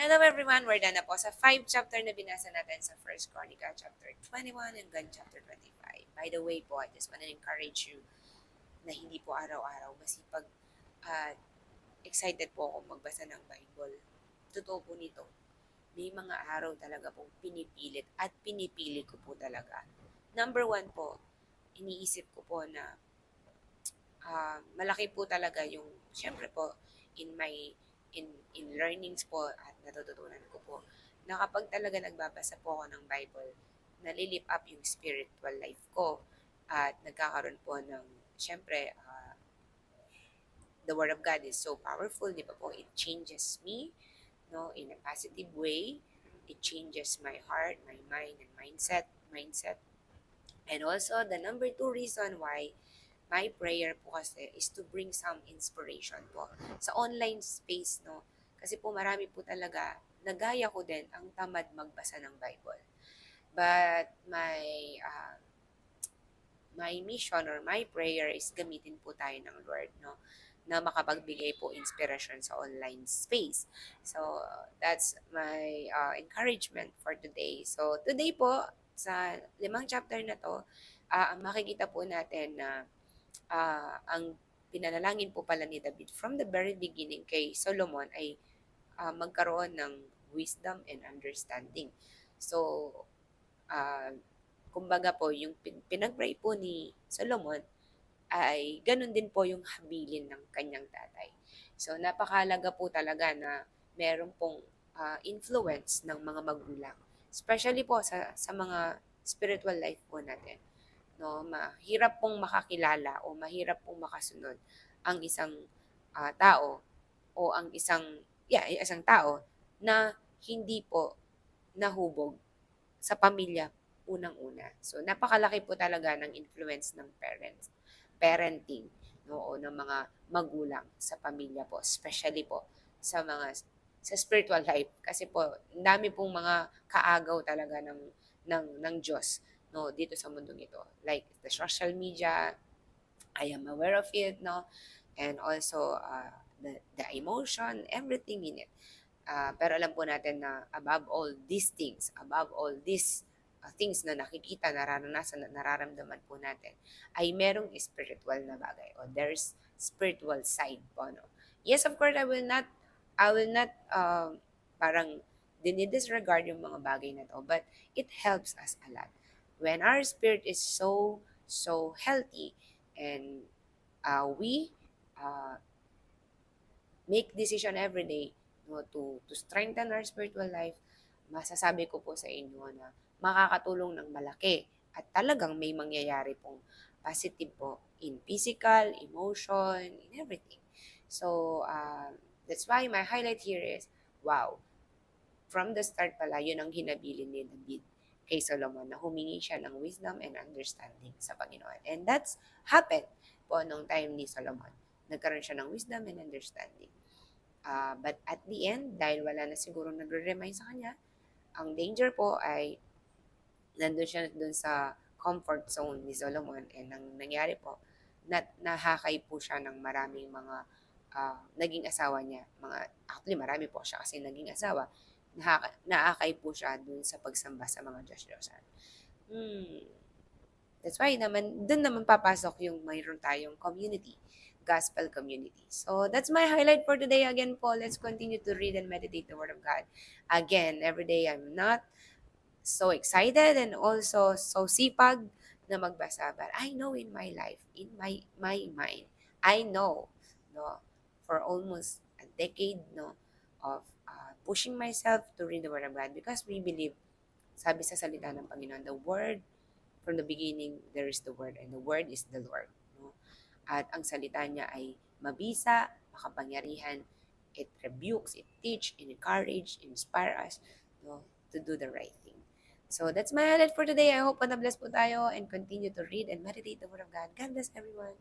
Hello everyone! We're done na po sa 5 chapter na binasa natin sa 1 Chronicle chapter 21 hanggang chapter 25. By the way po, I just want to encourage you na hindi po araw-araw masipag at excited po ako magbasa ng Bible. Totoo po nito. May mga araw talaga pong pinipilit at pinipili ko po talaga. Number 1 po, iniisip ko po na malaki po talaga yung, syempre po, in my in learnings po at natututunan ko po na kapag talaga nagbabasa po ako ng Bible, nalilip up yung spiritual life ko at nagkakaroon po ng, syempre, the Word of God is so powerful, di ba po? It changes me, no, in a positive way. It changes my heart, my mind, and mindset. And also, the number 2 reason why my prayer po kasi is to bring some inspiration po sa online space, no? Kasi po marami po talaga, nagaya ko din, ang tamad magbasa ng Bible. But my mission or my prayer is gamitin po tayo ng Lord, no? Na makapagbigay po inspiration sa online space. So, that's my encouragement for today. So, today po, sa 5 chapter na to, makikita po natin na ang pinanalangin po pala ni David from the very beginning kay Solomon ay magkaroon ng wisdom and understanding. So, kumbaga po, yung pinag-pray po ni Solomon ay ganun din po yung habilin ng kanyang tatay. So, napakalaga po talaga na meron pong influence ng mga magulang. Especially po sa mga spiritual life po natin, no, mahirap pong makakilala o mahirap pong makasunod ang isang tao o ang isang tao na hindi po nahubog sa pamilya unang-una. So napakalaki po talaga ng influence ng parenting, no, o ng mga magulang sa pamilya po, especially po sa spiritual life kasi po dami pong mga kaagaw talaga ng Diyos, no, dito sa mundong ito, like the social media. I am aware of it, no, and also the emotion, everything in it. Pero alam po natin na above all these things na nakikita, nararanasan, nararamdaman po natin, ay merong spiritual na bagay o there's spiritual side po, no. Yes, of course, I will not parang dinidisregard yung mga bagay na to, but it helps us a lot. When our spirit is so healthy and we uh, make decision every day, no, to strengthen our spiritual life, masasabi ko po sa inyo na makakatulong ng malaki at talagang may mangyayari pong positive po in physical, emotion, in everything. So, that's why my highlight here is, wow, from the start pala, yun ang hinabilin ni David kay Solomon na humingi siya ng wisdom and understanding sa Panginoon. And that's happened po nung time ni Solomon. Nagkaroon siya ng wisdom and understanding. But at the end, dahil wala na siguro nagre-remind sa kanya, ang danger po ay nandun siya dun sa comfort zone ni Solomon, and ang nangyari po, nahakay po siya ng maraming mga naging asawa niya. Actually, marami po siya kasi naging asawa. Naakay po siya dun sa pagsamba sa mga Diyos-Diyosan. That's why dun naman papasok yung mayroon tayong community, gospel community. So, that's my highlight for today. Again po, let's continue to read and meditate the Word of God. Again, every day I'm not so excited and also so sipag na magbasa. But I know in my life, in my mind, I know, no, for almost a decade, no, of pushing myself to read the Word of God because we believe, sabi sa salita ng Panginoon, the Word, from the beginning, there is the Word, and the Word is the Lord. No? At ang salita niya ay mabisa, makapangyarihan, it rebukes, it teach, it encourage, inspire us, no, to do the right thing. So that's my highlight for today. I hope na bless po tayo and continue to read and meditate the Word of God. God bless everyone.